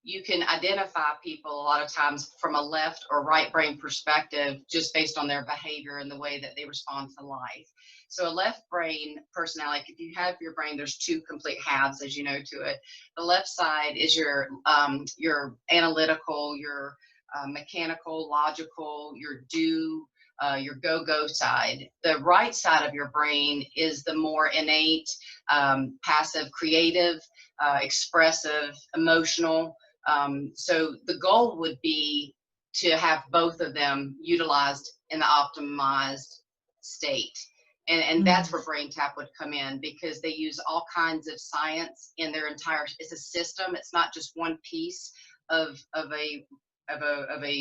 you can identify people a lot of times from a left or right brain perspective just based on their behavior and the way that they respond to life. So a left brain personality, if you have your brain, there's two complete halves, as you know, to it. The left side is your analytical, your mechanical, logical, your go-go side. The right side of your brain is the more innate, passive, creative, expressive, emotional. So the goal would be to have both of them utilized in the optimized state. And that's where BrainTap would come in, because they use all kinds of science in their entire, it's a system. It's not just one piece of a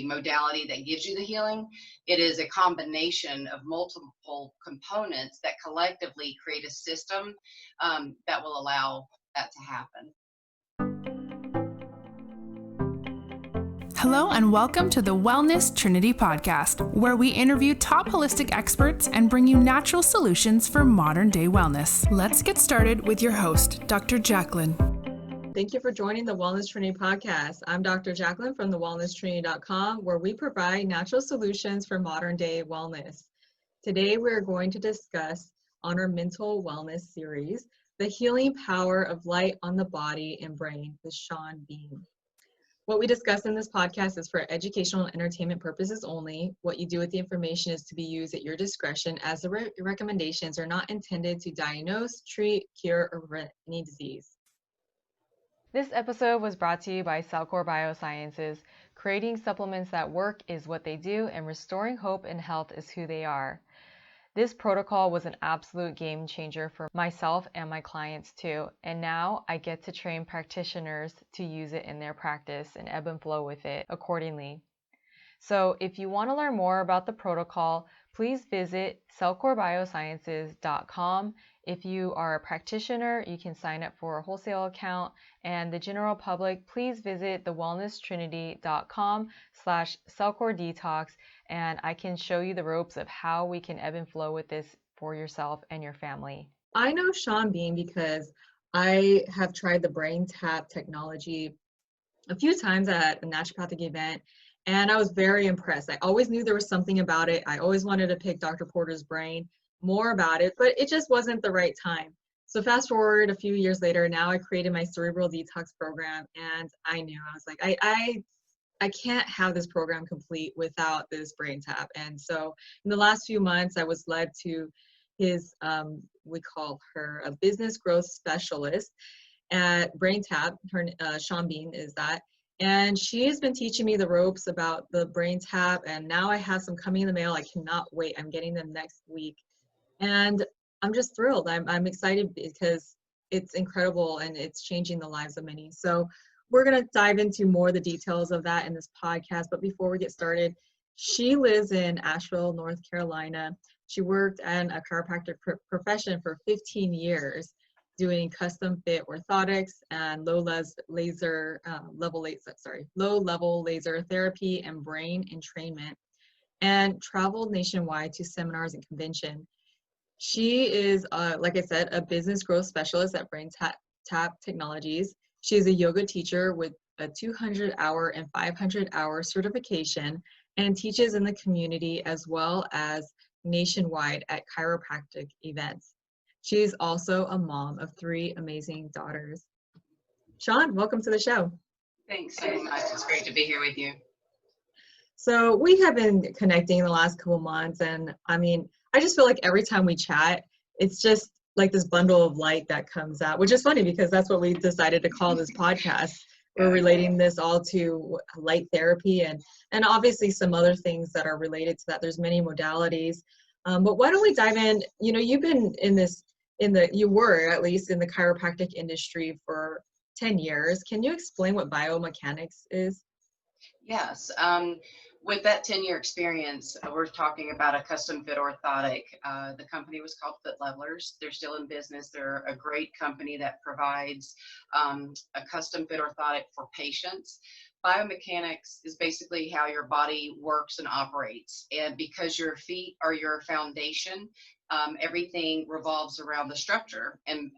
modality that gives you the healing. It is a combination of multiple components that collectively create a system that will allow that to happen. Hello and welcome to the Wellness Trinity podcast, where we interview top holistic experts and bring you natural solutions for modern day wellness. Let's get started with your host, Dr. Jacqueline. Thank you for joining the Wellness Trinity podcast. I'm Dr. Jacqueline from thewellnesstrinity.com, where we provide natural solutions for modern day wellness. Today, we're going to discuss on our mental wellness series, the healing power of light on the body and brain with Shawn Bean. What we discuss in this podcast is for educational and entertainment purposes only. What you do with the information is to be used at your discretion, as the recommendations are not intended to diagnose, treat, cure, or prevent any disease. This episode was brought to you by Cellcore Biosciences. Creating supplements that work is what they do, and restoring hope and health is who they are. This protocol was an absolute game changer for myself and my clients too, and now I get to train practitioners to use it in their practice and ebb and flow with it accordingly. So if you want to learn more about the protocol, please visit cellcorebiosciences.com. If you are a practitioner, you can sign up for a wholesale account, and the general public, please visit thewellnesstrinity.com/cellcoredetox, and I can show you the ropes of how we can ebb and flow with this for yourself and your family. I know Shawn Bean because I have tried the BrainTap technology a few times at a naturopathic event, and I was very impressed. I always knew there was something about it. I always wanted to pick Dr. Porter's brain more about it, but it just wasn't the right time. So fast forward a few years later, now I created my cerebral detox program, and I knew, I was like, I can't have this program complete without this BrainTap. And so in the last few months, I was led to his, we call her a business growth specialist at BrainTap. Her, Shawn Bean is that. And she has been teaching me the ropes about the BrainTap, and now I have some coming in the mail. I cannot wait. I'm getting them next week. And I'm just thrilled. I'm excited because it's incredible and it's changing the lives of many. So we're going to dive into more of the details of that in this podcast. But before we get started, she lives in Asheville, North Carolina. She worked in a chiropractic profession for 15 years, doing custom fit orthotics and low level laser therapy and brain entrainment, and traveled nationwide to seminars and convention. She is, like I said, a business growth specialist at BrainTap Technologies. She is a yoga teacher with a 200-hour and 500-hour certification, and teaches in the community as well as nationwide at chiropractic events. She is also a mom of 3 amazing daughters. Shawn, welcome to the show. Thanks so much. It's great to be here with you. So we have been connecting the last couple months, and I mean, I just feel like every time we chat, it's just like this bundle of light that comes out, which is funny because that's what we decided to call this podcast. We're relating this all to light therapy and obviously some other things that are related to that. There's many modalities. But why don't we dive in? You know, you've been you were at least in the chiropractic industry for 10 years. Can you explain what biomechanics is? Yes. With that 10-year experience, we're talking about a custom fit orthotic. The company was called Fit Levelers. They're still in business. They're a great company that provides a custom fit orthotic for patients. Biomechanics is basically how your body works and operates. And because your feet are your foundation, everything revolves around the structure. And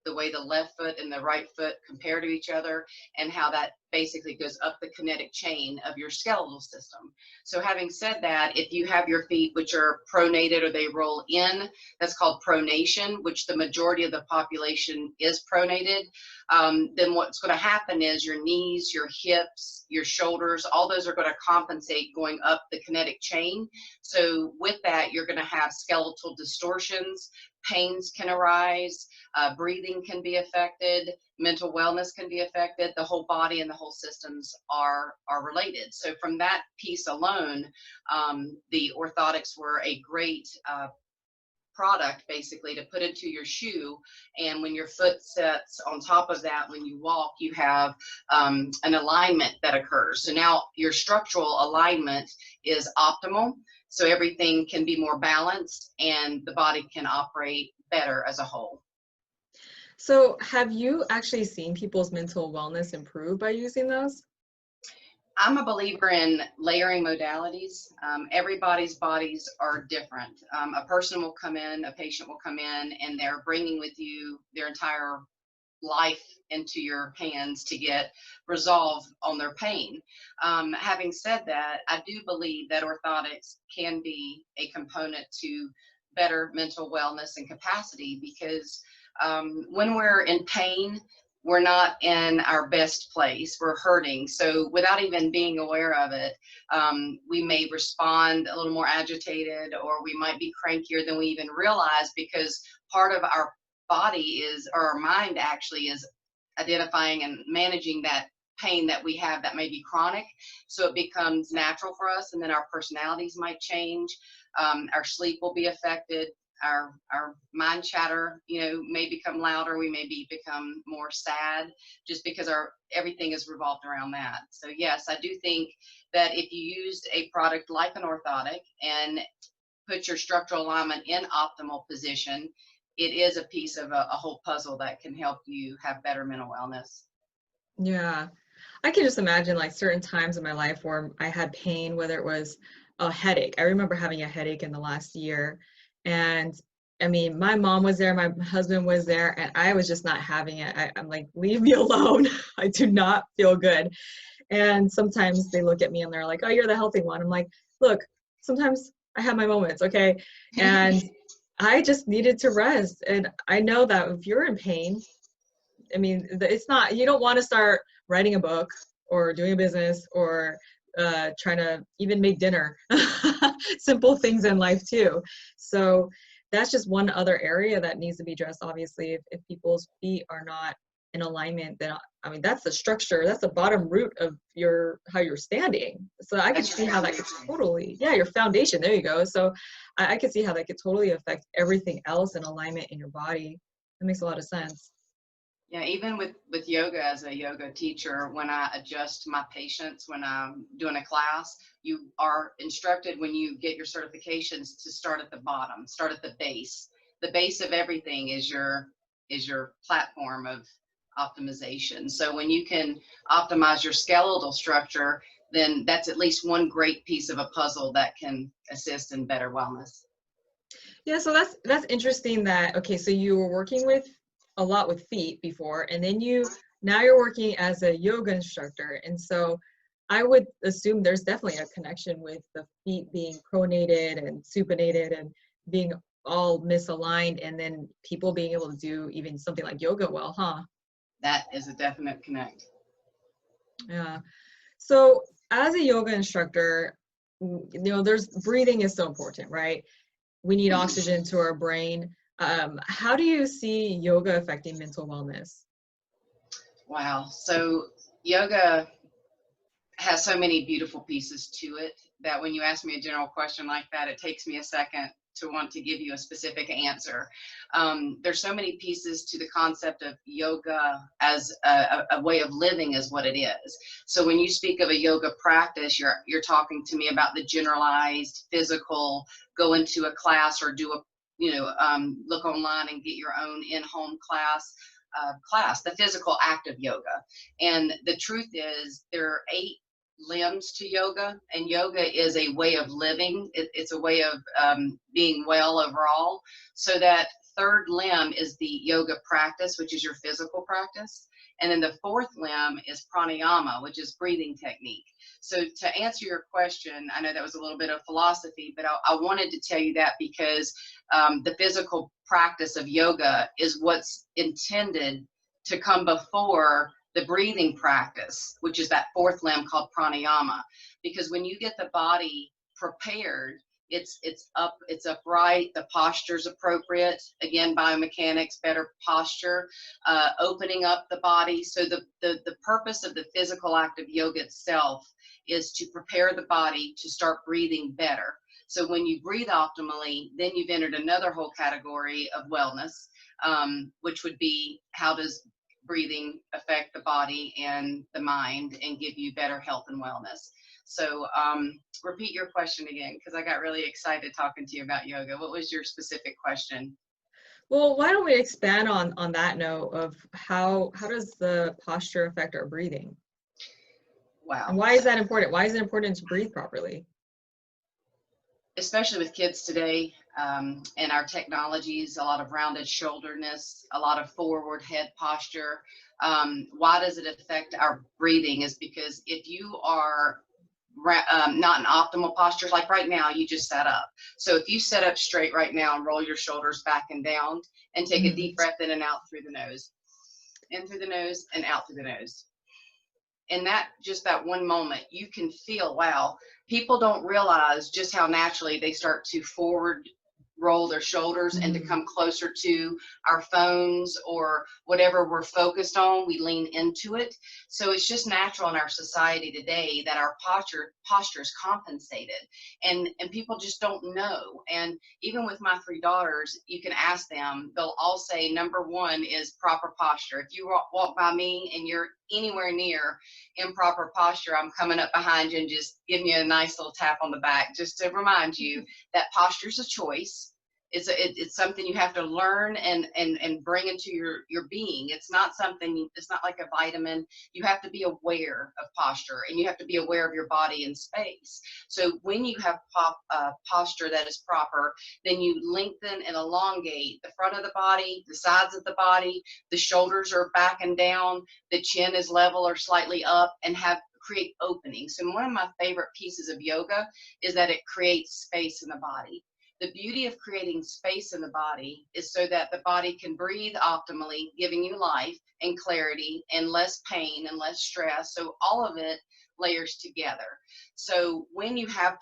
the way the left foot and the right foot compare to each other, and how that basically goes up the kinetic chain of your skeletal system. So having said that, if you have your feet which are pronated or they roll in, that's called pronation, which the majority of the population is pronated. Then what's going to happen is your knees, your hips, your shoulders, all those are going to compensate going up the kinetic chain. So with that, you're going to have skeletal distortions, pains can arise, breathing can be affected, mental wellness can be affected. The whole body and the whole systems are related. So from that piece alone, the orthotics were a great product basically to put into your shoe, and when your foot sets on top of that, when you walk, you have an alignment that occurs. So now your structural alignment is optimal, so everything can be more balanced and the body can operate better as a whole. So have you actually seen people's mental wellness improve by using those? I'm a believer in layering modalities. Everybody's bodies are different. A person will come in, a patient will come in, and they're bringing with you their entire life into your hands to get resolve on their pain. Having said that, I do believe that orthotics can be a component to better mental wellness and capacity, because when we're in pain, we're not in our best place, we're hurting. So without even being aware of it, we may respond a little more agitated, or we might be crankier than we even realize, because part of our body is, or our mind actually is, identifying and managing that pain that we have that may be chronic. So it becomes natural for us, and then our personalities might change. Our sleep will be affected. Our mind chatter, may become louder. We may become more sad, just because everything is revolved around that. So yes, I do think that if you used a product like an orthotic and put your structural alignment in optimal position, it is a piece of a whole puzzle that can help you have better mental wellness. Yeah, I can just imagine like certain times in my life where I had pain, whether it was a headache. I remember having a headache in the last year, and I mean, my mom was there, my husband was there, and I was just not having it. I'm like, leave me alone. I do not feel good. And sometimes they look at me and they're like, oh, you're the healthy one. I'm like, look, sometimes I have my moments, okay? And I just needed to rest. And I know that if you're in pain, I mean, it's not, you don't want to start writing a book or doing a business or trying to even make dinner. Simple things in life too. So that's just one other area that needs to be addressed. Obviously, if people's feet are not in alignment, then I mean, that's the structure, that's the bottom root of how you're standing. So I could see how that could totally, your foundation, there you go. So I could see how that could totally affect everything else in alignment in your body. That makes a lot of sense. Yeah, even with yoga, as a yoga teacher, when I adjust my patients, when I'm doing a class, you are instructed when you get your certifications to start at the bottom, start at the base. The base of everything is your platform of optimization. So when you can optimize your skeletal structure, then that's at least one great piece of a puzzle that can assist in better wellness. Yeah, so that's interesting that, okay, so you were working with a lot with feet before, and then now you're working as a yoga instructor. And so I would assume there's definitely a connection with the feet being pronated and supinated and being all misaligned, and then people being able to do even something like yoga well, huh? That is a definite connect. Yeah. So as a yoga instructor, there's breathing is so important, right? We need oxygen to our brain. How do you see yoga affecting mental wellness? Wow. So yoga has so many beautiful pieces to it that when you ask me a general question like that, it takes me a second to want to give you a specific answer. There's so many pieces to the concept of yoga as a way of living is what it is. So when you speak of a yoga practice, you're talking to me about the generalized physical, go into a class or do look online and get your own in-home class, the physical act of yoga. And the truth is there are 8 limbs to yoga, and yoga is a way of living. It's a way of being well overall. So that third limb is the yoga practice, which is your physical practice. And then the fourth limb is pranayama, which is breathing technique. So to answer your question, I know that was a little bit of philosophy, but I wanted to tell you that because the physical practice of yoga is what's intended to come before the breathing practice, which is that fourth limb called pranayama. Because when you get the body prepared, it's upright, the posture's appropriate. Again, biomechanics, better posture, opening up the body. So the purpose of the physical act of yoga itself is to prepare the body to start breathing better. So when you breathe optimally, then you've entered another whole category of wellness, which would be how does breathing affect the body and the mind and give you better health and wellness. So repeat your question again, because I got really excited talking to you about yoga. What was your specific question? Well, why don't we expand on that note of how does the posture affect our breathing? Wow. And why is that important? Why is it important to breathe properly? Especially with kids today, and our technologies, a lot of rounded shoulderness, a lot of forward head posture. Why does it affect our breathing? Is because if you are not in optimal postures, like right now, you just sat up. So if you sit up straight right now and roll your shoulders back and down and take a deep breath in and out through the nose, in through the nose and out through the nose. In that, just that one moment, you can feel, wow, people don't realize just how naturally they start to forward roll their shoulders and to come closer to our phones or whatever we're focused on, we lean into it. So it's just natural in our society today that our posture is compensated, and people just don't know. And even with my three daughters, you can ask them, they'll all say number one is proper posture. If you walk by me and you're anywhere near improper posture, I'm coming up behind you and just giving you a nice little tap on the back just to remind you that posture is a choice. It's something you have to learn and bring into your being. It's not something, it's not like a vitamin. You have to be aware of posture, and you have to be aware of your body in space. So when you have posture that is proper, then you lengthen and elongate the front of the body, the sides of the body, the shoulders are back and down, the chin is level or slightly up, and create openings. So one of my favorite pieces of yoga is that it creates space in the body. The beauty of creating space in the body is so that the body can breathe optimally, giving you life and clarity and less pain and less stress. So all of it layers together. So when you have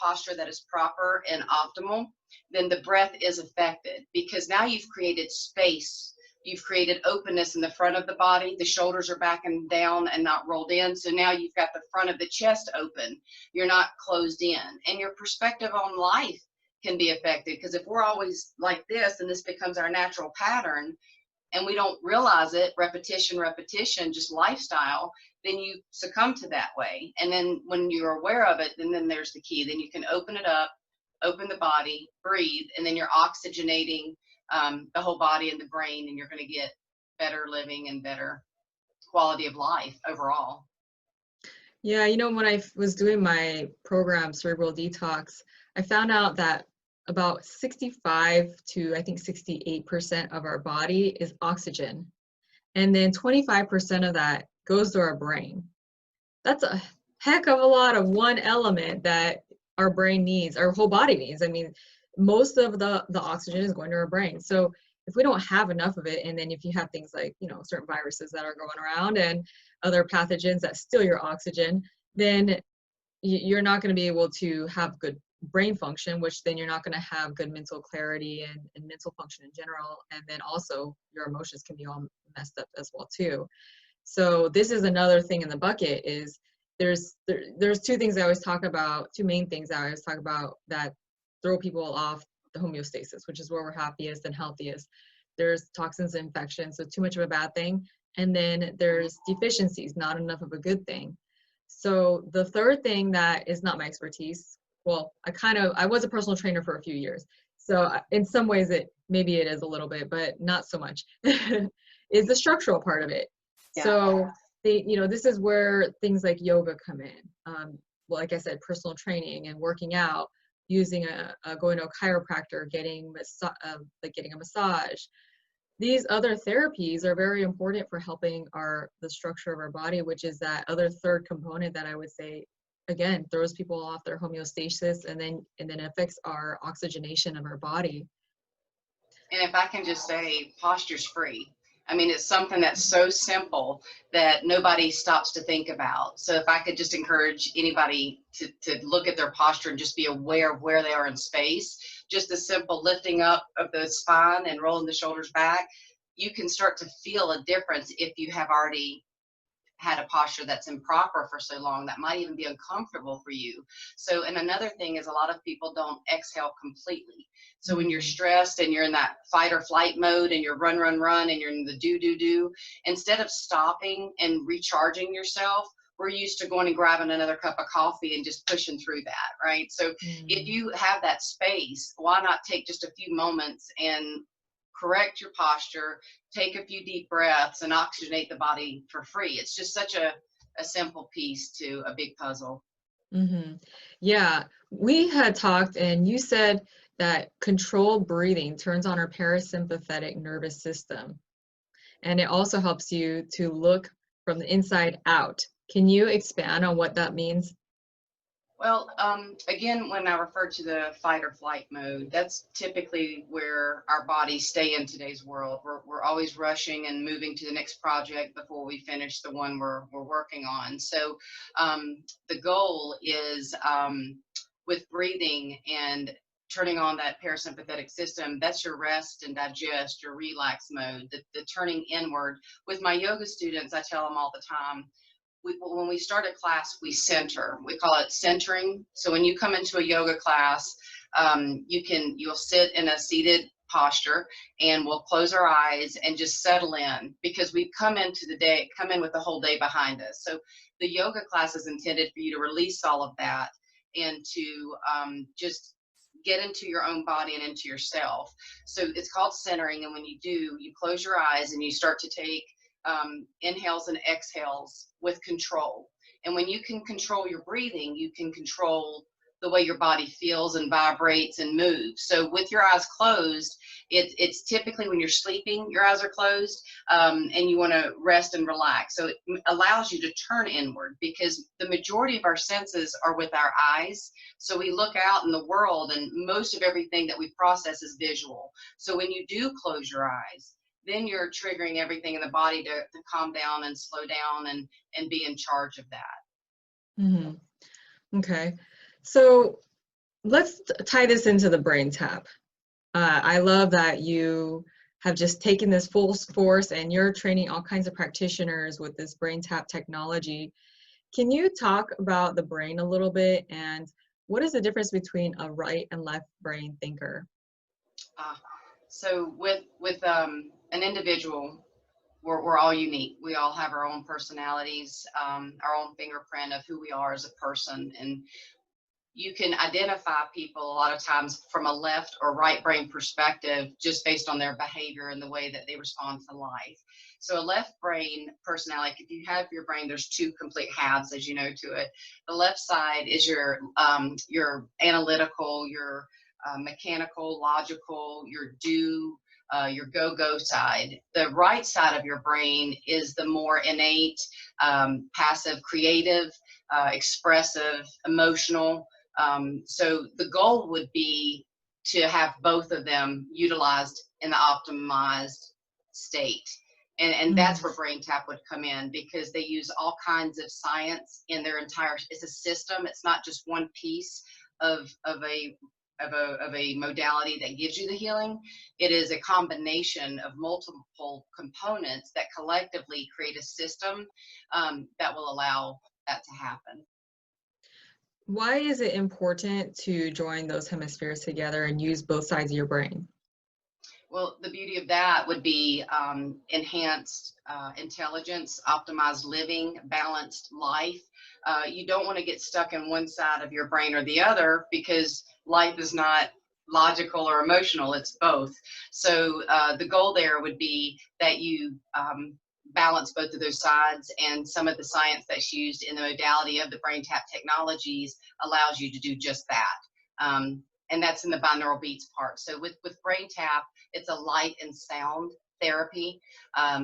posture that is proper and optimal, then the breath is affected, because now you've created space. You've created openness in the front of the body. The shoulders are back and down and not rolled in. So now you've got the front of the chest open. You're not closed in. And your perspective on life can be affected, because if we're always like this and this becomes our natural pattern and we don't realize it, repetition, just lifestyle, then you succumb to that way. And then when you're aware of it, then there's the key. Then you can open it up, open the body, breathe, and then you're oxygenating the whole body and the brain, and you're going to get better living and better quality of life overall. Yeah, when I was doing my program, Cerebral Detox, I found out that about 65 to I think 68% of our body is oxygen. And then 25% of that goes to our brain. That's a heck of a lot of one element that our brain needs, our whole body needs. I mean, most of the oxygen is going to our brain. So if we don't have enough of it, and then if you have things like, certain viruses that are going around and other pathogens that steal your oxygen, then you're not going to be able to have good brain function, which then you're not going to have good mental clarity and mental function in general. And then also your emotions can be all messed up as well too. So this is another thing in the bucket is there's two things I always talk about, two main things I always talk about that throw people off the homeostasis, which is where we're happiest and healthiest. There's toxins and infections, so too much of a bad thing. And then there's deficiencies, not enough of a good thing. So the third thing that is not my expertise, well, I was a personal trainer for a few years. So in some ways maybe it is a little bit, but not so much, is the structural part of it. Yeah. So this is where things like yoga come in. Well, like I said, personal training and working out, using going to a chiropractor, getting a massage. These other therapies are very important for helping the structure of our body, which is that other third component that I would say, again, throws people off their homeostasis and then affects our oxygenation of our body. And if I can just say, posture's free. I mean, it's something that's so simple that nobody stops to think about. So if I could just encourage anybody to look at their posture and just be aware of where they are in space, just a simple lifting up of the spine and rolling the shoulders back, you can start to feel a difference if you have already had a posture that's improper for so long that might even be uncomfortable for you. So, and another thing is a lot of people don't exhale completely. So when you're stressed and you're in that fight or flight mode and you're run, and you're in the do, instead of stopping and recharging yourself, we're used to going and grabbing another cup of coffee and just pushing through that, right? So if you have that space, why not take just a few moments and correct your posture, take a few deep breaths, and oxygenate the body for free. It's just such a simple piece to a big puzzle. Mm-hmm. Yeah, we had talked and you said that controlled breathing turns on our parasympathetic nervous system. And it also helps you to look from the inside out. Can you expand on what that means? Well, again, when I refer to the fight or flight mode, that's typically where our bodies stay in today's world. We're always rushing and moving to the next project before we finish the one we're working on. So the goal is with breathing and turning on that parasympathetic system, that's your rest and digest, your relax mode, the turning inward. With my yoga students, I tell them all the time, when we start a class, we center. We call it centering. So when you come into a yoga class, you'll sit in a seated posture, and we'll close our eyes and just settle in, because we've come in with the whole day behind us. So the yoga class is intended for you to release all of that and to just get into your own body and into yourself. So it's called centering. And when you do, you close your eyes and you start to take inhales and exhales with control. And when you can control your breathing, you can control the way your body feels and vibrates and moves. So with your eyes closed, it's typically when you're sleeping, your eyes are closed, and you want to rest and relax. So it allows you to turn inward, because the majority of our senses are with our eyes. So we look out in the world, and most of everything that we process is visual. So when you do close your eyes, then you're triggering everything in the body to calm down and slow down and be in charge of that. Mm-hmm. Okay. So let's tie this into the BrainTap. I love that you have just taken this full force and you're training all kinds of practitioners with this BrainTap technology. Can you talk about the brain a little bit, and what is the difference between a right and left brain thinker? So with an individual, we're all unique. We all have our own personalities, our own fingerprint of who we are as a person. And you can identify people a lot of times from a left or right brain perspective just based on their behavior and the way that they respond to life. So a left brain personality, if you have your brain, there's two complete halves, as you know, to it. The left side is your analytical, your mechanical, logical, your go side. The right side of your brain is the more innate, passive, creative, expressive, emotional. So the goal would be to have both of them utilized in the optimized state. And that's where BrainTap would come in, because they use all kinds of science in their entire, it's a system. It's not just one piece of a modality that gives you the healing. It is a combination of multiple components that collectively create a system that will allow that to happen. Why is it important to join those hemispheres together and use both sides of your brain? Well, the beauty of that would be enhanced intelligence, optimized living, balanced life. You don't want to get stuck in one side of your brain or the other, because life is not logical or emotional, it's both. So the goal there would be that you balance both of those sides, and some of the science that's used in the modality of the BrainTap Technologies allows you to do just that. And that's in the binaural beats part. So with BrainTap, it's a light and sound therapy.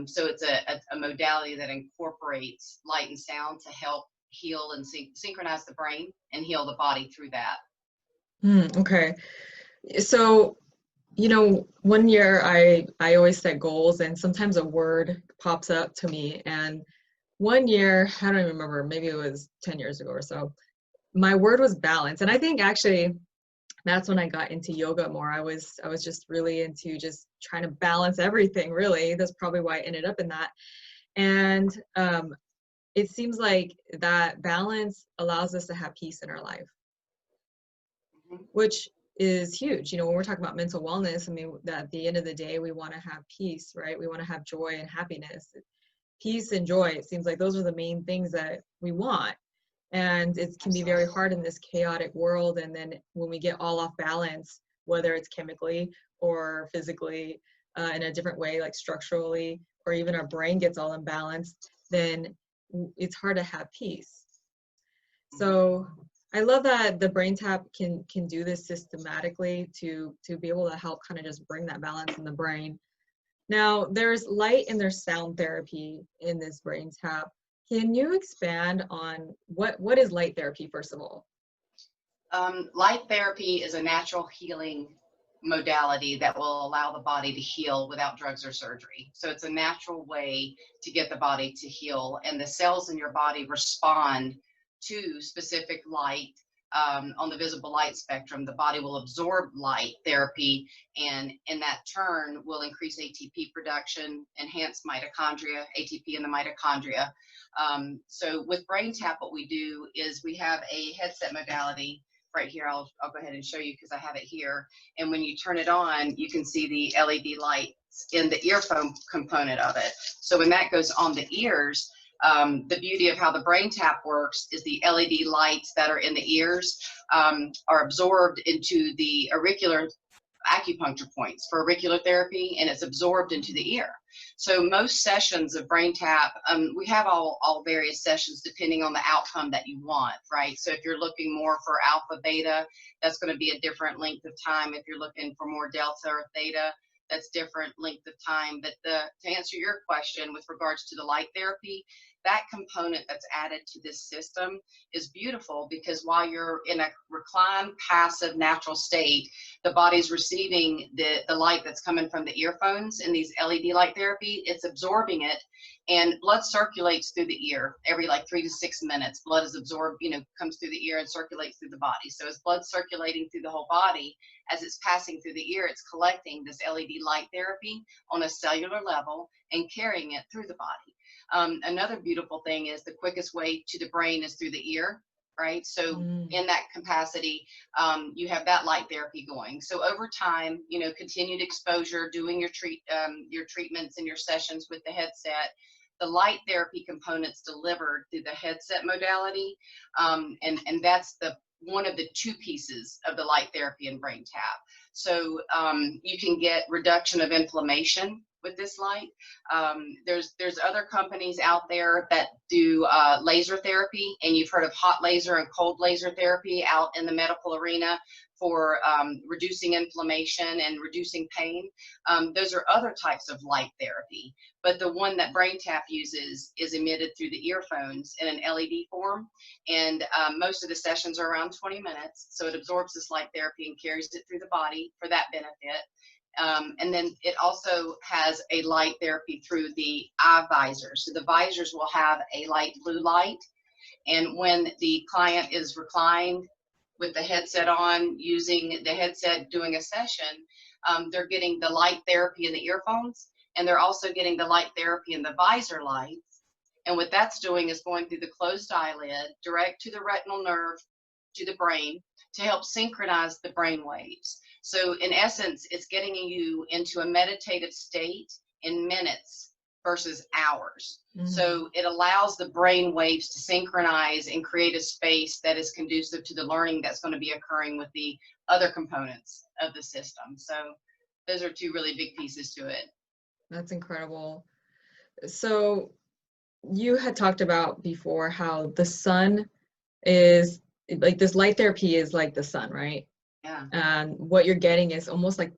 So it's a modality that incorporates light and sound to help heal and synchronize the brain and heal the body through that. Okay. So, you know, one year I always set goals, and sometimes a word pops up to me. And one year, I don't even remember, maybe it was 10 years ago or so, my word was balance. And I think actually that's when I got into yoga more. I was just really into just trying to balance everything, really. That's probably why I ended up in that. And it seems like that balance allows us to have peace in our life, which is huge. You know, when we're talking about mental wellness, I mean, that at the end of the day, we want to have peace, right? We want to have joy and happiness. Peace and joy, it seems like those are the main things that we want. And it can be very hard in this chaotic world. And then when we get all off balance, whether it's chemically or physically, in a different way, like structurally, or even our brain gets all imbalanced, then it's hard to have peace. So I love that the BrainTap can do this systematically to be able to help kind of just bring that balance in the brain. Now, there's light and there's sound therapy in this BrainTap. Can you expand on what is light therapy, first of all? Light therapy is a natural healing modality that will allow the body to heal without drugs or surgery. So it's a natural way to get the body to heal, and the cells in your body respond to specific light. On the visible light spectrum, the body will absorb light therapy, and in that turn will increase ATP production, enhance mitochondria, ATP in the mitochondria. So with BrainTap, what we do is we have a headset modality right here. I'll go ahead and show you because I have it here. And when you turn it on, you can see the LED lights in the earphone component of it. So when that goes on the ears, the beauty of how the BrainTap works is the LED lights that are in the ears are absorbed into the auricular acupuncture points for auricular therapy, and it's absorbed into the ear. So most sessions of BrainTap, we have all various sessions depending on the outcome that you want, right? So if you're looking more for alpha, beta, that's going to be a different length of time. If you're looking for more delta or theta, that's different length of time. But to answer your question with regards to the light therapy, that component that's added to this system is beautiful because while you're in a reclined, passive, natural state, the body's receiving the light that's coming from the earphones and these LED light therapy, it's absorbing it, and blood circulates through the ear every like 3 to 6 minutes. Blood is absorbed, comes through the ear and circulates through the body. So as blood circulating through the whole body, as it's passing through the ear, it's collecting this LED light therapy on a cellular level and carrying it through the body. Another beautiful thing is the quickest way to the brain is through the ear, right? So in that capacity, you have that light therapy going. So over time, continued exposure, doing your treatments and your sessions with the headset, the light therapy components delivered through the headset modality, and that's one of the two pieces of the light therapy in BrainTap. So you can get reduction of inflammation with this light. There's other companies out there that do laser therapy, and you've heard of hot laser and cold laser therapy out in the medical arena for reducing inflammation and reducing pain. Those are other types of light therapy, but the one that BrainTap uses is emitted through the earphones in an LED form, and most of the sessions are around 20 minutes, so it absorbs this light therapy and carries it through the body for that benefit. And then it also has a light therapy through the eye visors. So the visors will have a light blue light, and when the client is reclined with the headset on, using the headset doing a session, they're getting the light therapy in the earphones, and they're also getting the light therapy in the visor lights. And what that's doing is going through the closed eyelid, direct to the retinal nerve, to the brain, to help synchronize the brain waves. So in essence, it's getting you into a meditative state in minutes versus hours. So it allows the brain waves to synchronize and create a space that is conducive to the learning that's going to be occurring with the other components of the system. So those are two really big pieces to it. That's incredible. So you had talked about before how the sun is like this light therapy is like the sun, right? Yeah. And what you're getting is almost like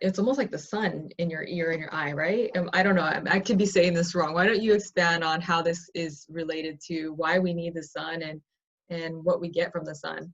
it's almost like the sun in your ear and your eye, right? I don't know. I could be saying this wrong. Why don't you expand on how this is related to why we need the sun and what we get from the sun?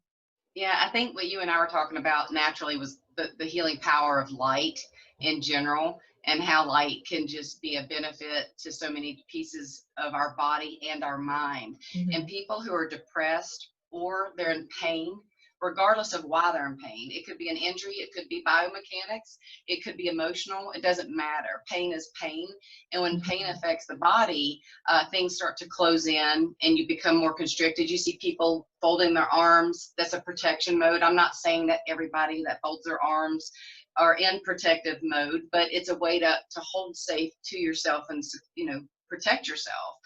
Yeah, I think what you and I were talking about naturally was the healing power of light in general, and how light can just be a benefit to so many pieces of our body and our mind. And Mm-hmm. people who are depressed or they're in pain, regardless of why they're in pain, it could be an injury, it could be biomechanics, it could be emotional, it doesn't matter. Pain is pain. And when pain Mm-hmm. affects the body, things start to close in and you become more constricted. You see people folding their arms. That's a protection mode. I'm not saying that everybody that folds their arms are in protective mode, but it's a way to hold safe to yourself and, protect yourself.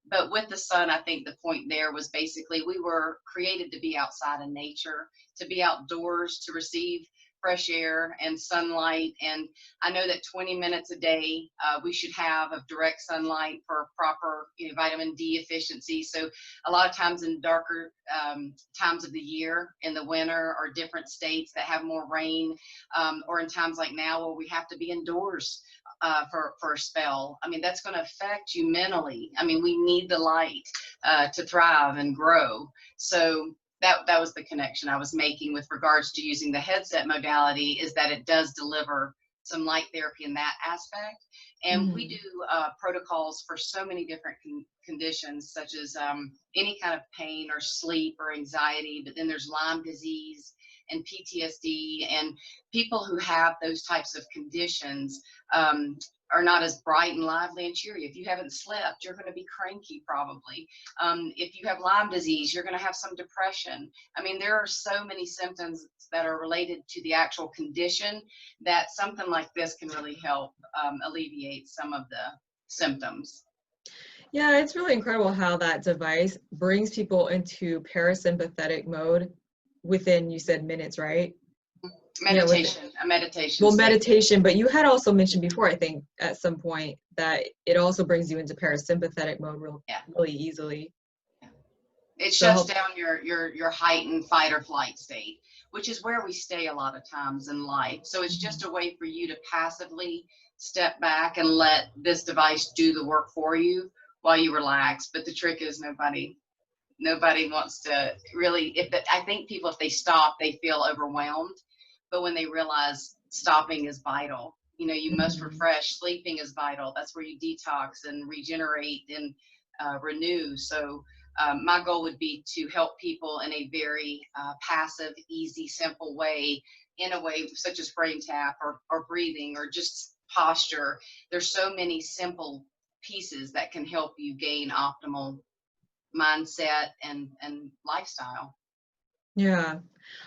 But with the sun, I think the point there was basically we were created to be outside in nature, to be outdoors, to receive fresh air and sunlight. And I know that 20 minutes a day we should have of direct sunlight for proper vitamin D efficiency. So a lot of times in darker times of the year, in the winter, or different states that have more rain, or in times like now where we have to be indoors for a spell. I mean, that's going to affect you mentally. I mean, we need the light to thrive and grow. So that was the connection I was making with regards to using the headset modality, is that it does deliver some light therapy in that aspect. And we Mm-hmm. do protocols for so many different conditions, such as any kind of pain or sleep or anxiety, but then there's Lyme disease and PTSD, and people who have those types of conditions are not as bright and lively and cheery. If you haven't slept, you're going to be cranky probably. If you have Lyme disease, you're going to have some depression. I mean, there are so many symptoms that are related to the actual condition that something like this can really help alleviate some of the symptoms. Yeah, it's really incredible how that device brings people into parasympathetic mode within, you said, minutes, right? Yeah, A meditation well, state. meditation, but you had also mentioned before, I think, at some point that it also brings you into parasympathetic mode Yeah. really easily. It So shuts down your heightened fight or flight state, which is where we stay a lot of times in life. So it's just a way for you to passively step back and let this device do the work for you while you relax. But the trick is nobody wants to really, I think people, if they stop, they feel overwhelmed. But when they realize stopping is vital, you must refresh. Sleeping is vital. That's where you detox and regenerate and renew. So my goal would be to help people in a very passive, easy, simple way, in a way such as BrainTap or breathing or just posture. There's so many simple pieces that can help you gain optimal mindset and lifestyle. yeah.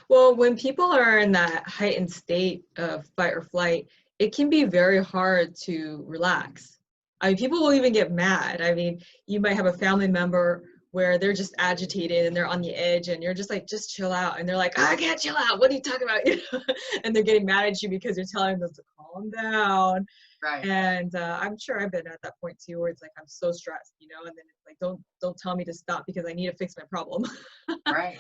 Well, when people are in that heightened state of fight or flight, it can be very hard to relax. I mean, people will even get mad. I mean, you might have a family member where they're just agitated and they're on the edge and you're just like, just chill out. And they're like, I can't chill out. What are you talking about? And they're getting mad at you because you're telling them to calm down. Right. And I'm sure I've been at that point too, where it's like, I'm so stressed, and then it's like, don't tell me to stop because I need to fix my problem. Right.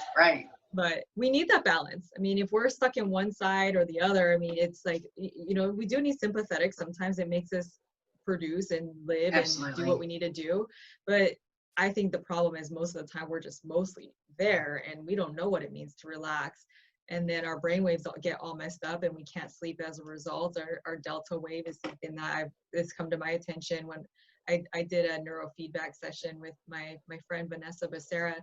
But we need that balance. I mean, if we're stuck in one side or the other, I mean, it's like, we do need sympathetic. Sometimes it makes us produce and live and do what we need to do. But I think the problem is most of the time we're just mostly there and we don't know what it means to relax. And then our brainwaves get all messed up and we can't sleep as a result. Our delta wave is something that it's come to my attention when I did a neurofeedback session with my friend Vanessa Becerra,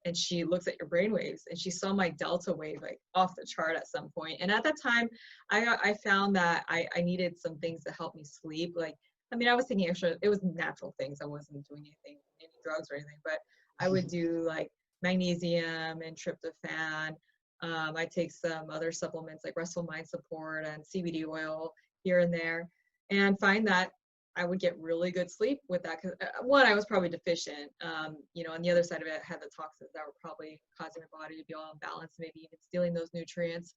and she looks at your brainwaves and she saw my delta wave like off the chart at some point. And at that time, I found that I needed some things to help me sleep. Like, I mean, I was taking extra, it was natural things. I wasn't doing any drugs or anything, but I would do like magnesium and tryptophan. I take some other supplements like Restful Mind Support and CBD oil here and there, and find that I would get really good sleep with that. Because one, I was probably deficient. On the other side of it, I had the toxins that were probably causing my body to be all imbalanced, maybe even stealing those nutrients.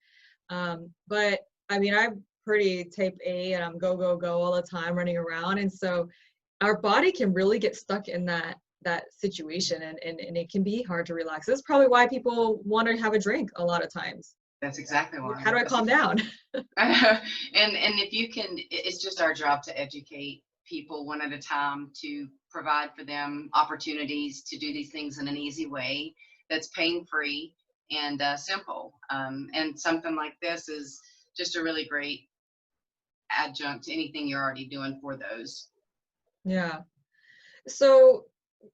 But I mean, I'm pretty type A and I'm go all the time running around. And so our body can really get stuck in that situation, and it can be hard to relax. That's probably why people want to have a drink a lot of times. That's exactly why. How do I calm down? And if you can, it's just our job to educate people one at a time, to provide for them opportunities to do these things in an easy way that's pain-free and simple. And something like this is just a really great adjunct to anything you're already doing for those. Yeah. So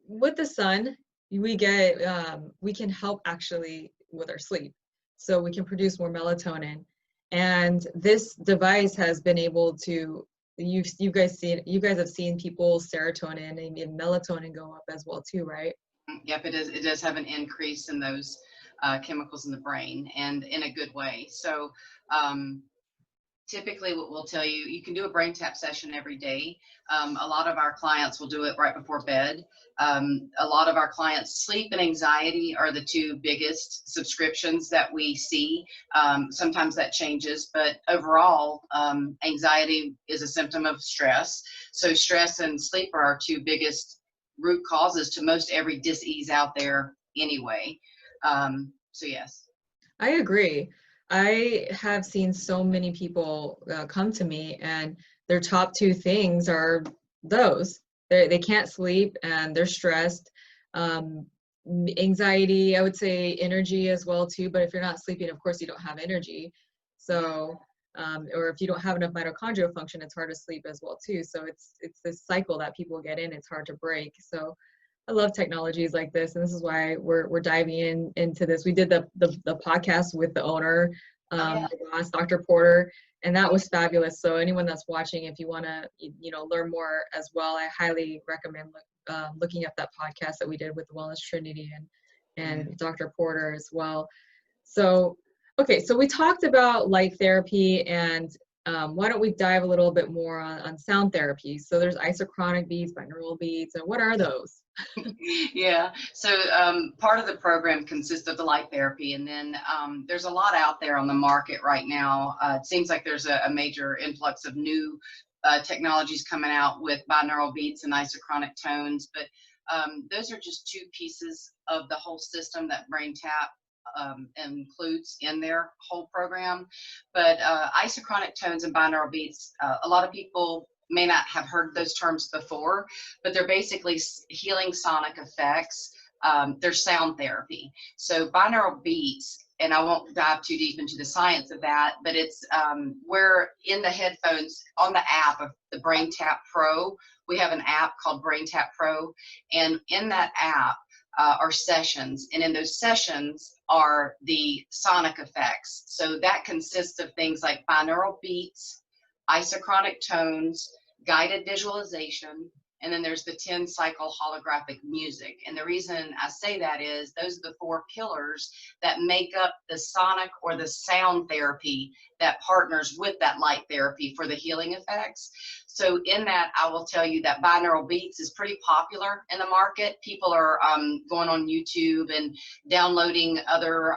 with the sun, we can help actually with our sleep. So we can produce more melatonin. And this device has been able to, you guys have seen people's serotonin and melatonin go up as well too, right? Yep, it does have an increase in those chemicals in the brain, and in a good way. So typically what we'll tell you, you can do a brain tap session every day. A lot of our clients will do it right before bed. A lot of our clients, sleep and anxiety are the two biggest subscriptions that we see. Sometimes that changes, but overall, anxiety is a symptom of stress. So stress and sleep are our two biggest root causes to most every dis-ease out there anyway. So yes. I agree. I have seen so many people come to me, and their top two things are those. They can't sleep and they're stressed. Anxiety, I would say energy as well too, but if you're not sleeping, of course you don't have energy. So, or if you don't have enough mitochondrial function, it's hard to sleep as well too. So it's this cycle that people get in, it's hard to break. So I love technologies like this, and this is why we're diving into this. We did the podcast with the owner, the boss, Dr. Porter, and that was fabulous. So anyone that's watching, if you want to, learn more as well, I highly recommend looking up that podcast that we did with the Wellness Trinity and Dr. Porter as well. So, okay, so we talked about light therapy, and why don't we dive a little bit more on sound therapy? So there's isochronic beats, binaural beats, and what are those? Yeah, so part of the program consists of the light therapy, and then there's a lot out there on the market right now. It seems like there's a major influx of new technologies coming out with binaural beats and isochronic tones, but those are just two pieces of the whole system that BrainTap includes in their whole program. But isochronic tones and binaural beats, a lot of people may not have heard those terms before, but they're basically healing sonic effects. They're sound therapy. So binaural beats, and I won't dive too deep into the science of that, but it's where in the headphones on the app of the BrainTap Pro, we have an app called BrainTap Pro, and in that app are sessions, and in those sessions are the sonic effects. So that consists of things like binaural beats, isochronic tones, guided visualization, and then there's the 10-cycle holographic music. And the reason I say that is those are the four pillars that make up the sonic or the sound therapy that partners with that light therapy for the healing effects. So in that, I will tell you that binaural beats is pretty popular in the market. People are going on YouTube and downloading other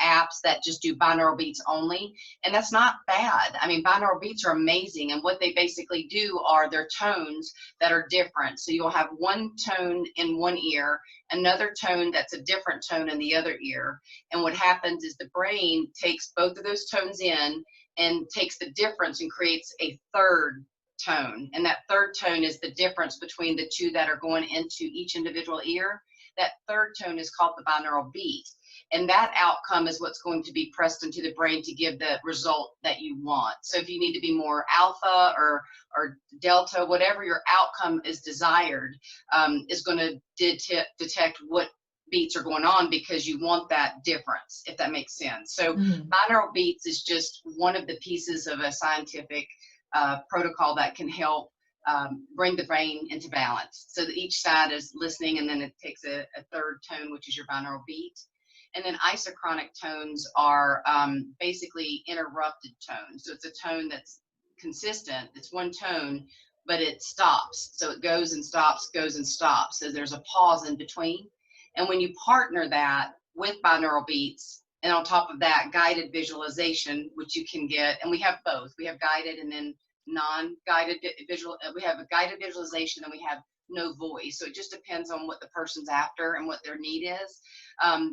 apps that just do binaural beats only, and that's not bad. I mean, binaural beats are amazing, and what they basically do are their tones that are different. So you'll have one tone in one ear, another tone that's a different tone in the other ear, and what happens is the brain takes both of those tones in and takes the difference and creates a third tone, and that third tone is the difference between the two that are going into each individual ear. That third tone is called the binaural beat. And that outcome is what's going to be pressed into the brain to give the result that you want. So if you need to be more alpha or delta, whatever your outcome is desired, is going to detect what beats are going on because you want that difference, if that makes sense. So binaural beats is just one of the pieces of a scientific protocol that can help bring the brain into balance. So that each side is listening, and then it takes a third tone, which is your binaural beat. And then isochronic tones are basically interrupted tones. So it's a tone that's consistent. It's one tone, but it stops. So it goes and stops, goes and stops. So there's a pause in between. And when you partner that with binaural beats, and on top of that, guided visualization, which you can get, and we have both. We have guided and then non-guided visual, we have a guided visualization, and we have no voice. So it just depends on what the person's after and what their need is.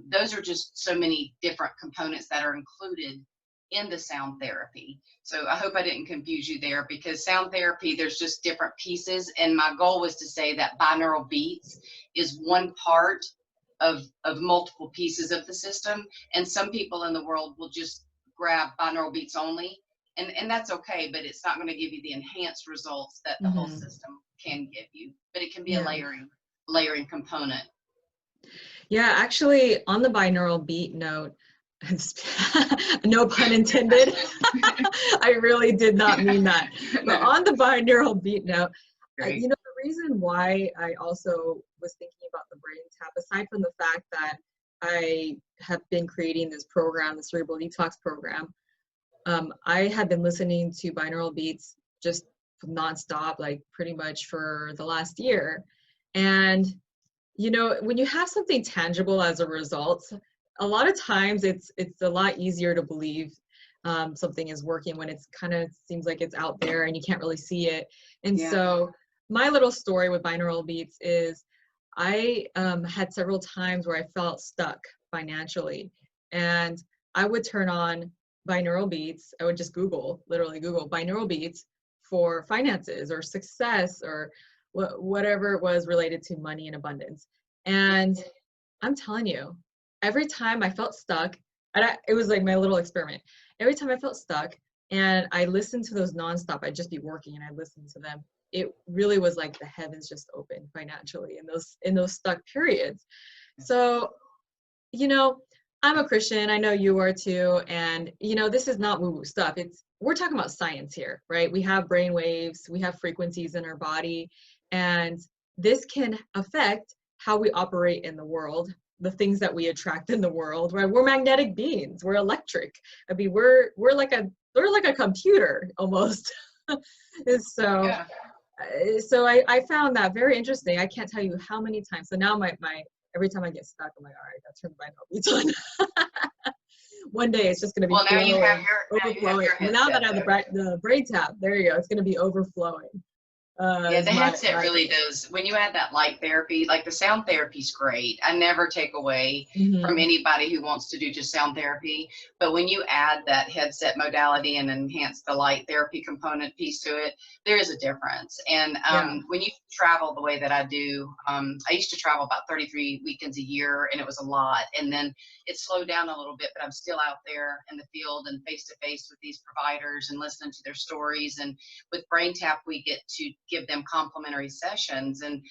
Those are just so many different components that are included in the sound therapy. So I hope I didn't confuse you there, because sound therapy, there's just different pieces. And my goal was to say that binaural beats is one part of multiple pieces of the system. And some people in the world will just grab binaural beats only. And that's okay, but it's not going to give you the enhanced results that the whole system can give you. But it can be a layering component. Yeah, actually, on the binaural beat note, no pun intended. I really did not mean that. But on the binaural beat note, you know, the reason why I also was thinking about the BrainTap, aside from the fact that I have been creating this program, the Cerebral Detox program, I had been listening to binaural beats just nonstop, like pretty much for the last year. And, you know, when you have something tangible as a result, a lot of times it's a lot easier to believe something is working when it's kind of seems like it's out there and you can't really see it. And so my little story with binaural beats is I had several times where I felt stuck financially, and I would turn on binaural beats. I would just literally Google binaural beats for finances or success or whatever it was related to money and abundance. And I'm telling you, every time I felt stuck, and it was like my little experiment. Every time I felt stuck and I listened to those nonstop, I'd just be working and I listened to them. It really was like the heavens just opened financially in those stuck periods. So, you know, I'm a Christian. I know you are too. And, you know, this is not woo-woo stuff. We're talking about science here, right? We have brain waves, we have frequencies in our body, and this can affect how we operate in the world, the things that we attract in the world, right? We're magnetic beings. We're electric. I mean, we're like a computer almost. So, so I found that very interesting. I can't tell you how many times. So now every time I get stuck, I'm like, all right, I gotta turn the binaural beats on. One day it's just gonna be overflowing. Now that I have the BrainTap, there you go. It's gonna be overflowing. Yeah, the headset really does. When you add that light therapy, like the sound therapy is great. I never take away from anybody who wants to do just sound therapy. But when you add that headset modality and enhance the light therapy component piece to it, there is a difference. And when you travel the way that I do, I used to travel about 33 weekends a year, and it was a lot. And then it slowed down a little bit, but I'm still out there in the field and face to face with these providers and listening to their stories. And with BrainTap, we get to give them complimentary sessions, and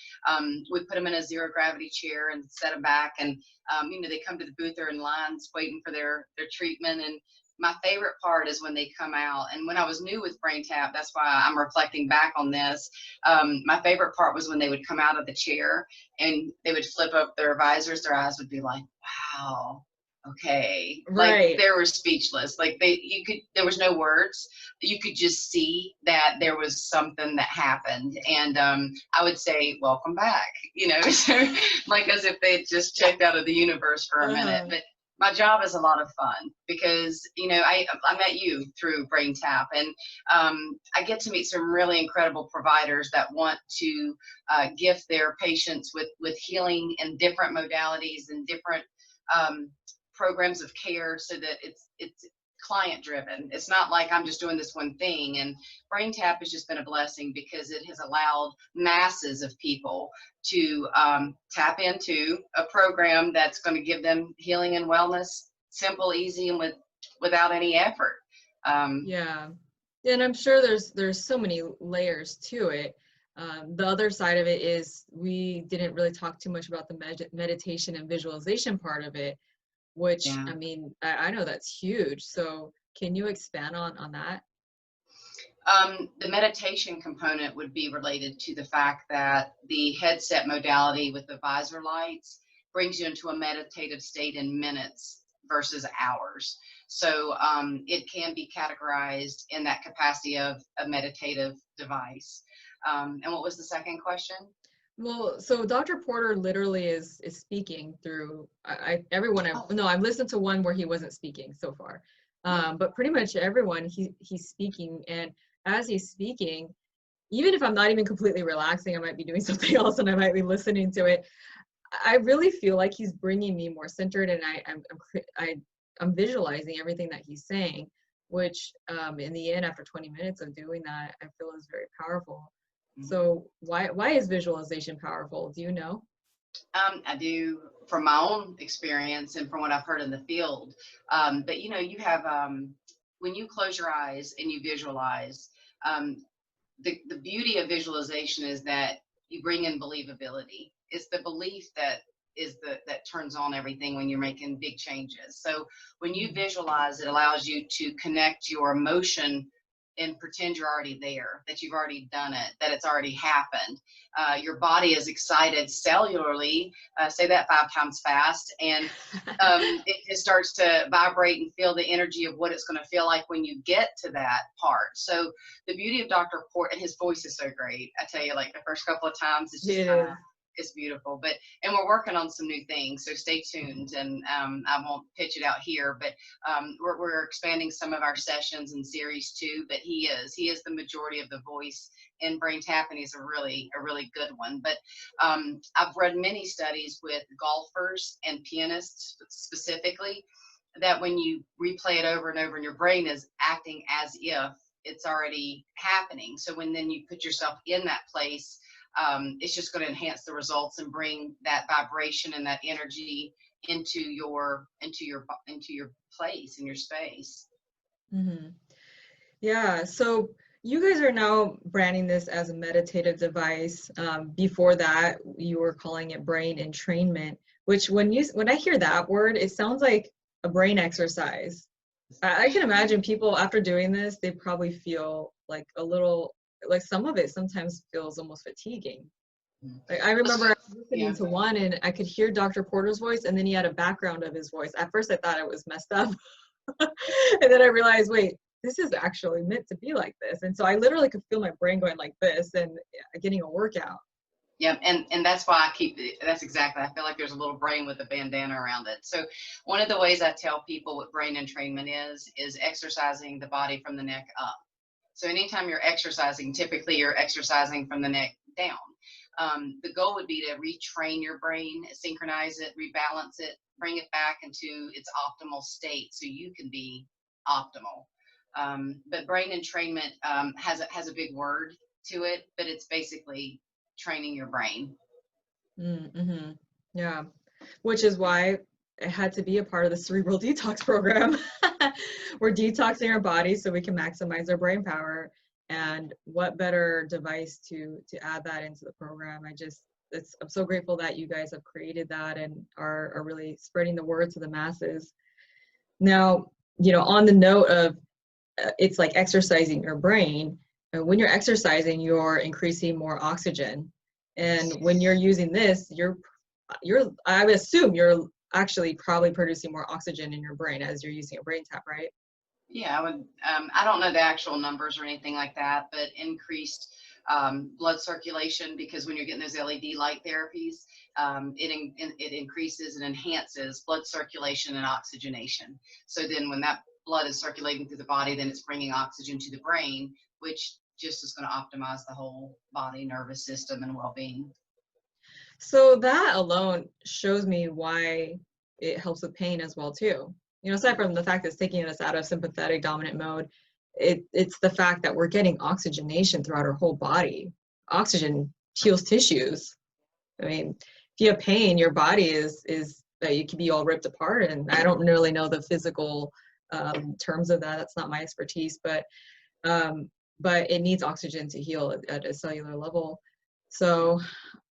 we put them in a zero gravity chair and set them back, and you know, they come to the booth, they're in lines waiting for their treatment. And my favorite part is when they come out. And when I was new with BrainTap, that's why I'm reflecting back on this. My favorite part was when they would come out of the chair and they would flip up their visors, their eyes would be like, wow, okay. Right. Like they were speechless. Like there was no words. You could just see that there was something that happened. And I would say, welcome back, you know, so, like as if they just checked out of the universe for a minute. But my job is a lot of fun because, you know, I met you through BrainTap, and I get to meet some really incredible providers that want to gift their patients with healing in different modalities and different programs of care, so that it's client driven. It's not like I'm just doing this one thing. And BrainTap has just been a blessing because it has allowed masses of people to tap into a program that's going to give them healing and wellness, simple, easy, and without any effort. Yeah, and I'm sure there's so many layers to it. The other side of it is we didn't really talk too much about the meditation and visualization part of it, which, I mean, I know that's huge. So can you expand on that? The meditation component would be related to the fact that the headset modality with the visor lights brings you into a meditative state in minutes versus hours. So it can be categorized in that capacity of a meditative device. And what was the second question? Well, so Dr. Porter literally is speaking through I've listened to one where he wasn't speaking so far, but pretty much everyone he's speaking, and as he's speaking, even if I'm not even completely relaxing, I might be doing something else and I might be listening to it. I really feel like he's bringing me more centered, and I'm visualizing everything that he's saying, which in the end, after 20 minutes of doing that, I feel is very powerful. So why is visualization powerful? Do you know? I do, from my own experience and from what I've heard in the field. But you know, you have when you close your eyes and you visualize, the beauty of visualization is that you bring in believability. It's the belief that that turns on everything when you're making big changes. So when you visualize, it allows you to connect your emotion and pretend you're already there, that you've already done it, that it's already happened. Your body is excited cellularly, say that 5 times fast, and it starts to vibrate and feel the energy of what it's going to feel like when you get to that part. So the beauty of Dr. Port, and his voice is so great. I tell you, like the first couple of times, it's just it's beautiful. And we're working on some new things, so stay tuned. And I won't pitch it out here, but we're expanding some of our sessions in series 2. But he is the majority of the voice in BrainTap, and he's a really good one. But I've read many studies with golfers and pianists specifically, that when you replay it over and over, and your brain is acting as if it's already happening. So when then you put yourself in that place, it's just going to enhance the results and bring that vibration and that energy into your place, in your space. Mm-hmm. Yeah. So you guys are now branding this as a meditative device. Before that, you were calling it brain entrainment, which when I hear that word, it sounds like a brain exercise. I can imagine people after doing this, they probably feel like a little, like some of it sometimes feels almost fatiguing. Like I remember listening to one and I could hear Dr. Porter's voice, and then he had a background of his voice. At first I thought it was messed up. And then I realized, wait, this is actually meant to be like this. And so I literally could feel my brain going like this and getting a workout. Yeah, and that's why that's exactly, I feel like there's a little brain with a bandana around it. So one of the ways I tell people what brain entrainment is exercising the body from the neck up. So anytime you're exercising, typically you're exercising from the neck down. The goal would be to retrain your brain, synchronize it, rebalance it, bring it back into its optimal state so you can be optimal. But brain entrainment has a big word to it, but it's basically training your brain. Mm-hmm. Yeah, which is why it had to be a part of the cerebral detox program. We're detoxing our body so we can maximize our brain power. And what better device to add that into the program? I'm so grateful that you guys have created that and are really spreading the word to the masses. Now, on the note of it's like exercising your brain, when you're exercising, you're increasing more oxygen. And when you're using this, I would assume you're actually probably producing more oxygen in your brain as you're using a BrainTap, right? Yeah, I would. I don't know the actual numbers or anything like that, but increased blood circulation, because when you're getting those LED light therapies, it increases and enhances blood circulation and oxygenation. So then when that blood is circulating through the body, then it's bringing oxygen to the brain, which just is going to optimize the whole body, nervous system, and well-being. So that alone shows me why it helps with pain as well too. Aside from the fact that it's taking us out of sympathetic dominant mode, it's the fact that we're getting oxygenation throughout our whole body. Oxygen heals tissues. I mean, if you have pain, your body is you can be all ripped apart. And I don't really know the physical terms of that. That's not my expertise, but it needs oxygen to heal at a cellular level. So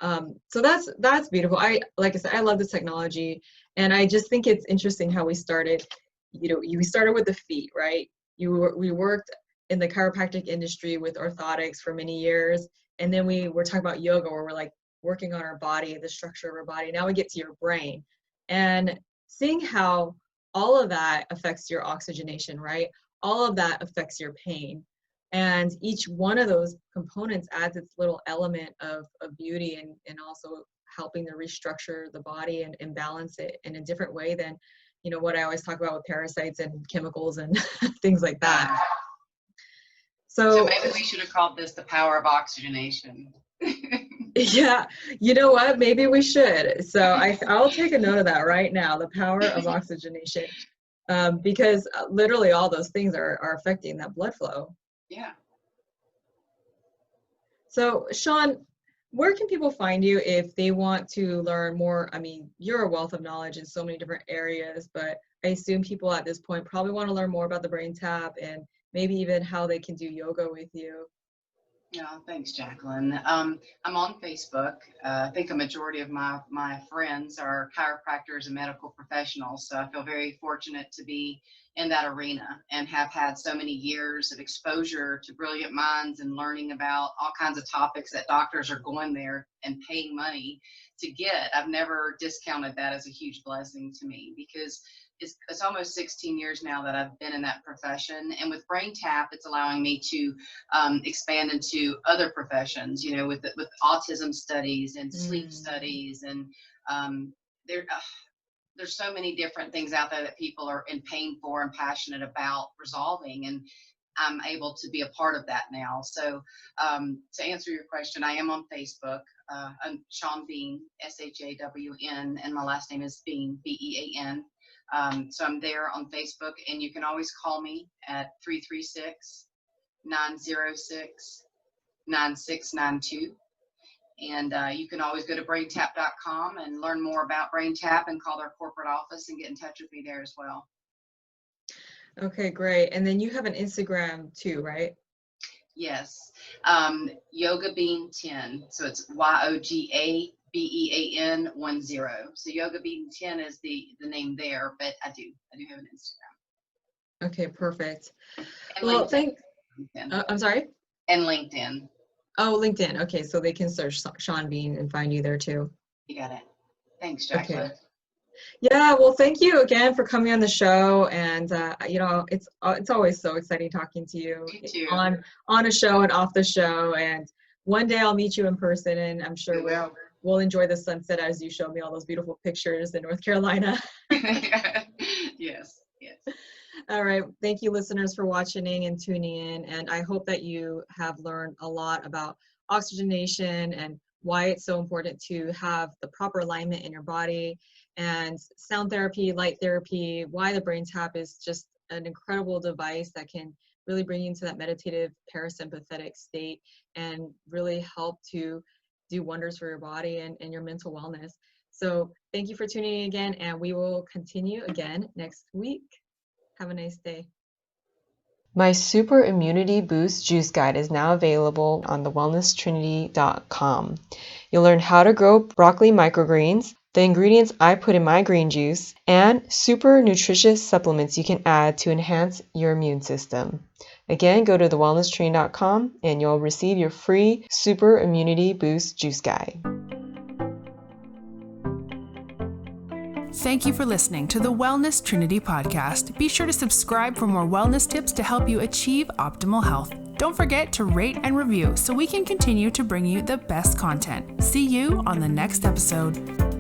that's beautiful. Like I said, I love this technology, and I just think it's interesting how we started. We started with the feet, right? We worked in the chiropractic industry with orthotics for many years, and then we were talking about yoga, where we're like working on our body, the structure of our body. Now we get to your brain, and seeing how all of that affects your oxygenation, right? All of that affects your pain. And each one of those components adds its little element of beauty and also helping to restructure the body and balance it in a different way than, what I always talk about with parasites and chemicals and things like that. So maybe we should have called this the Power of Oxygenation. Yeah, you know what? Maybe we should. So I'll take a note of that right now, the power of oxygenation, because literally all those things are affecting that blood flow. Yeah. So Shawn, where can people find you if they want to learn more? I mean, you're a wealth of knowledge in so many different areas, but I assume people at this point probably want to learn more about the BrainTap and maybe even how they can do yoga with you. Yeah, thanks, Jacqueline. I'm on Facebook. I think a majority of my friends are chiropractors and medical professionals, so I feel very fortunate to be in that arena and have had so many years of exposure to brilliant minds and learning about all kinds of topics that doctors are going there and paying money to get. I've never discounted that as a huge blessing to me, because it's almost 16 years now that I've been in that profession. And with BrainTap, it's allowing me to expand into other professions, you know, with autism studies and sleep studies. And there's so many different things out there that people are in pain for and passionate about resolving. And I'm able to be a part of that now. So to answer your question, I am on Facebook. I'm Shawn Bean, SHAWN, and my last name is Bean, BEAN. So I'm there on Facebook, and you can always call me at 336-906-9692. And you can always go to BrainTap.com and learn more about BrainTap and call their corporate office and get in touch with me there as well. Okay, great. And then you have an Instagram too, right? Yes. Yoga Bean 10. So it's YOGABEAN 10. So Yoga Bean 10 is the name there, but I do have an Instagram. Okay, perfect. And Well, LinkedIn. I'm sorry? And LinkedIn. Oh, LinkedIn. Okay, so they can search Shawn Bean and find you there too. You got it. Thanks, Jacqueline. Okay. Yeah, well, thank you again for coming on the show. And you know, it's always so exciting talking to you on a show and off the show. And one day I'll meet you in person, and I'm sure we'll enjoy the sunset as you show me all those beautiful pictures in North Carolina. Yes. All right. Thank you, listeners, for watching and tuning in. And I hope that you have learned a lot about oxygenation and why it's so important to have the proper alignment in your body, and sound therapy, light therapy, why the BrainTap is just an incredible device that can really bring you into that meditative parasympathetic state and really help to do wonders for your body and your mental wellness. So thank you for tuning in again, and we will continue again next week. Have a nice day. My Super Immunity Boost Juice Guide is now available on thewellnesstrinity.com. You'll learn how to grow broccoli microgreens, the ingredients I put in my green juice, and super nutritious supplements you can add to enhance your immune system. Again, go to thewellnesstrinity.com and you'll receive your free Super Immunity Boost Juice Guide. Thank you for listening to the Wellness Trinity podcast. Be sure to subscribe for more wellness tips to help you achieve optimal health. Don't forget to rate and review so we can continue to bring you the best content. See you on the next episode.